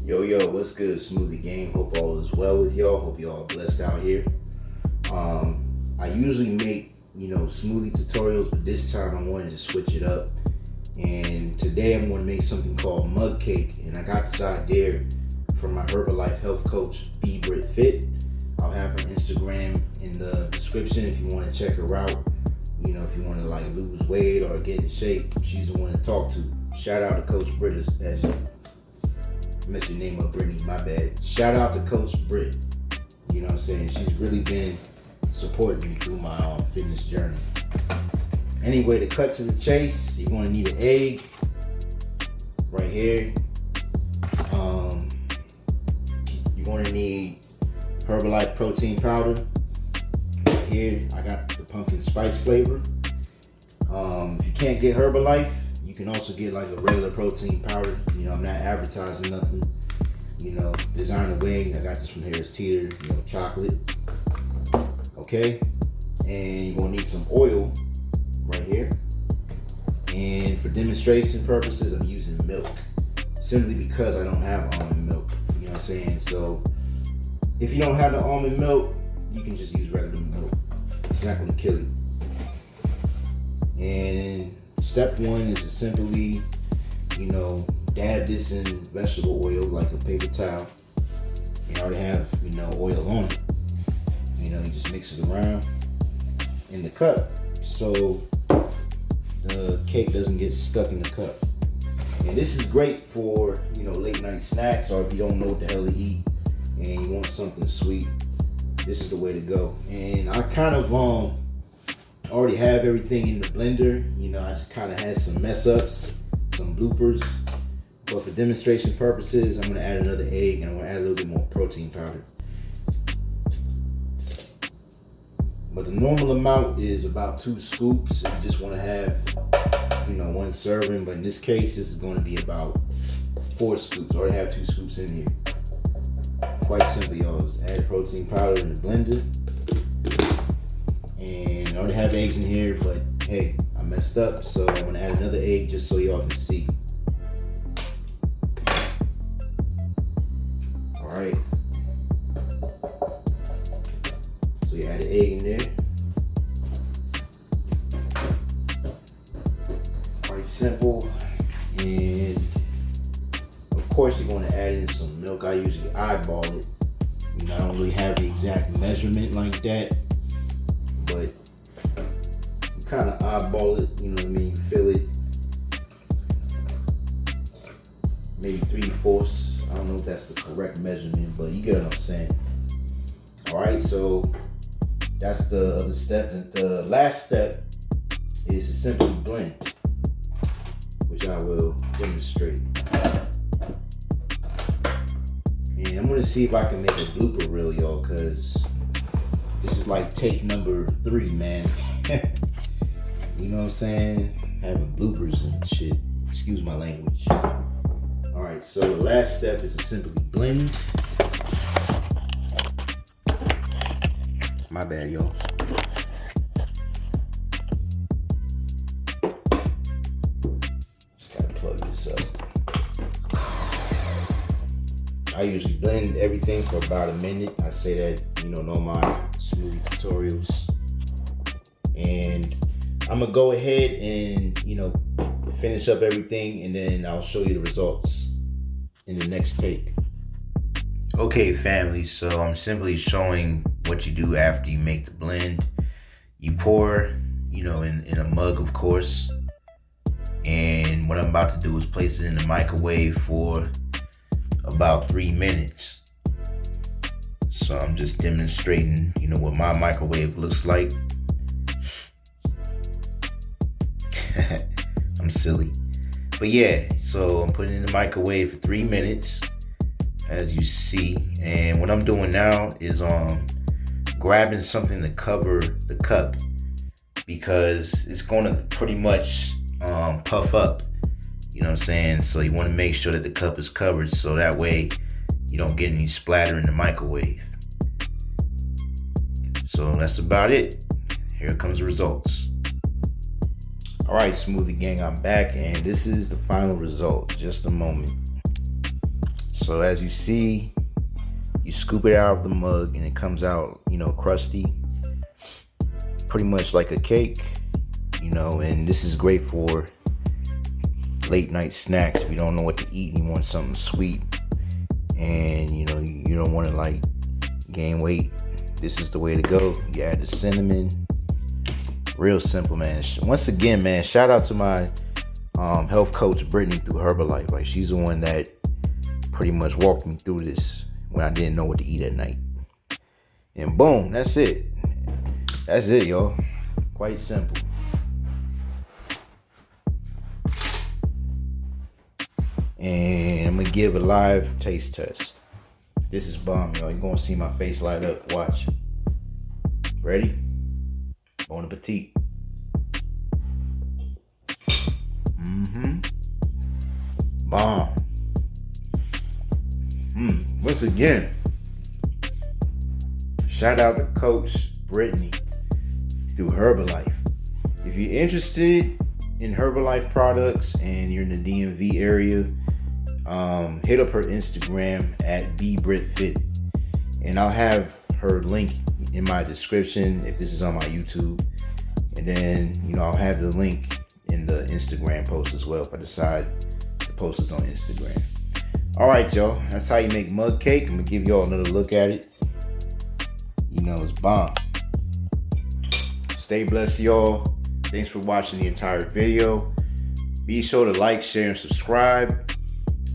Yo, what's good, Smoothie Gang? Hope all is well with y'all. Hope y'all blessed out here. I usually make, smoothie tutorials, but this time I wanted to switch it up. And today I'm going to make something called mug cake. And I got this idea from my Herbalife health coach, B Brit Fit. I'll have her Instagram in the description if you want to check her out. If you want to lose weight or get in shape, she's the one to talk to. Shout out to Coach Brit as you messed your name up, Brittany, my bad. Shout out to Coach Brit. You know what I'm saying? She's really been supporting me through my fitness journey. Anyway, to cut to the chase, you're going to need an egg right here. You're going to need Herbalife protein powder. Right here, I got the pumpkin spice flavor. If you can't get Herbalife, you can also get a regular protein powder. I'm not advertising nothing. Designer wing. I got this from Harris Teeter. Chocolate. Okay. And you're gonna need some oil right here. And for demonstration purposes, I'm using milk. Simply because I don't have almond milk. You know what I'm saying? So if you don't have the almond milk, you can just use regular milk. It's not gonna kill you. And step one is to simply, dab this in vegetable oil like a paper towel. You already have, oil on it. You just mix it around in the cup so the cake doesn't get stuck in the cup. And this is great for, late night snacks, or if you don't know what the hell to eat and you want something sweet, this is the way to go. And I kind of already have everything in the blender. I just kind of had some mess ups, some bloopers. But for demonstration purposes, I'm going to add another egg and I'm going to add a little bit more protein powder. But the normal amount is about 2 scoops if you just want to have, 1 serving. But in this case, this is going to be about 4 scoops. I already have 2 scoops in here. Quite simple, y'all. Just add protein powder in the blender. And I already have eggs in here, but hey, I messed up. So I'm going to add another egg just so y'all can see. Alright, so you add an egg in there. Quite simple. And of course you're going to add in some milk. I usually eyeball it. I don't really have the exact measurement like that, but you kind of eyeball it, you fill it maybe 3/4. I don't know if that's the correct measurement, but you get what I'm saying. All right, so that's the other step. And the last step is to simply blend, which I will demonstrate. And I'm gonna see if I can make a blooper reel, y'all, because this is like take number 3, man. You know what I'm saying? Having bloopers and shit. Excuse my language. Alright, so the last step is to simply blend. My bad, y'all. Just gotta plug this up. I usually blend everything for about a minute. I say that, in all my smoothie tutorials. And I'm gonna go ahead and, finish up everything, and then I'll show you the results in the next take. Okay, family, so I'm simply showing what you do after you make the blend. You pour, in a mug, of course. And what I'm about to do is place it in the microwave for about 3 minutes. So I'm just demonstrating, what my microwave looks like. I'm silly. But yeah, so I'm putting it in the microwave for 3 minutes, as you see. And what I'm doing now is grabbing something to cover the cup, because it's going to pretty much puff up. You know what I'm saying? So you want to make sure that the cup is covered, so that way you don't get any splatter in the microwave. So that's about it. Here comes the results. All right, Smoothie Gang, I'm back, and this is the final result. Just a moment. So as you see, you scoop it out of the mug and it comes out, crusty, pretty much like a cake, and this is great for late night snacks. If you don't know what to eat and you want something sweet and you don't want to like gain weight, this is the way to go. You add the cinnamon. Real simple, man. Once again, man, shout out to my health coach Brittany through Herbalife. Like, she's the one that pretty much walked me through this when I didn't know what to eat at night. And boom, that's it. That's it, y'all. Quite simple. And I'm gonna give a live taste test. This is bomb, y'all. You're gonna see my face light up. Watch. Ready? Bon appetit. Bomb. Once again, shout out to Coach Brittany through Herbalife. If you're interested in Herbalife products and you're in the DMV area, hit up her Instagram at @BBritFit, and I'll have her link in my description if this is on my YouTube, and then I'll have the link in the Instagram post as well if I decide to post this on Instagram. All right, y'all, that's how you make mug cake. I'm gonna give y'all another look at it. It's bomb. Stay blessed, y'all. Thanks for watching the entire video. Be sure to like, share, and subscribe,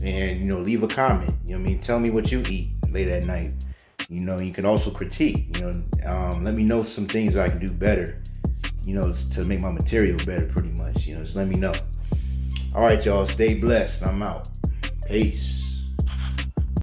and leave a comment. Tell me what you eat late at night. You can also critique. Let me know some things I can do better. To make my material better, pretty much. Just let me know. All right, y'all. Stay blessed. I'm out. Peace.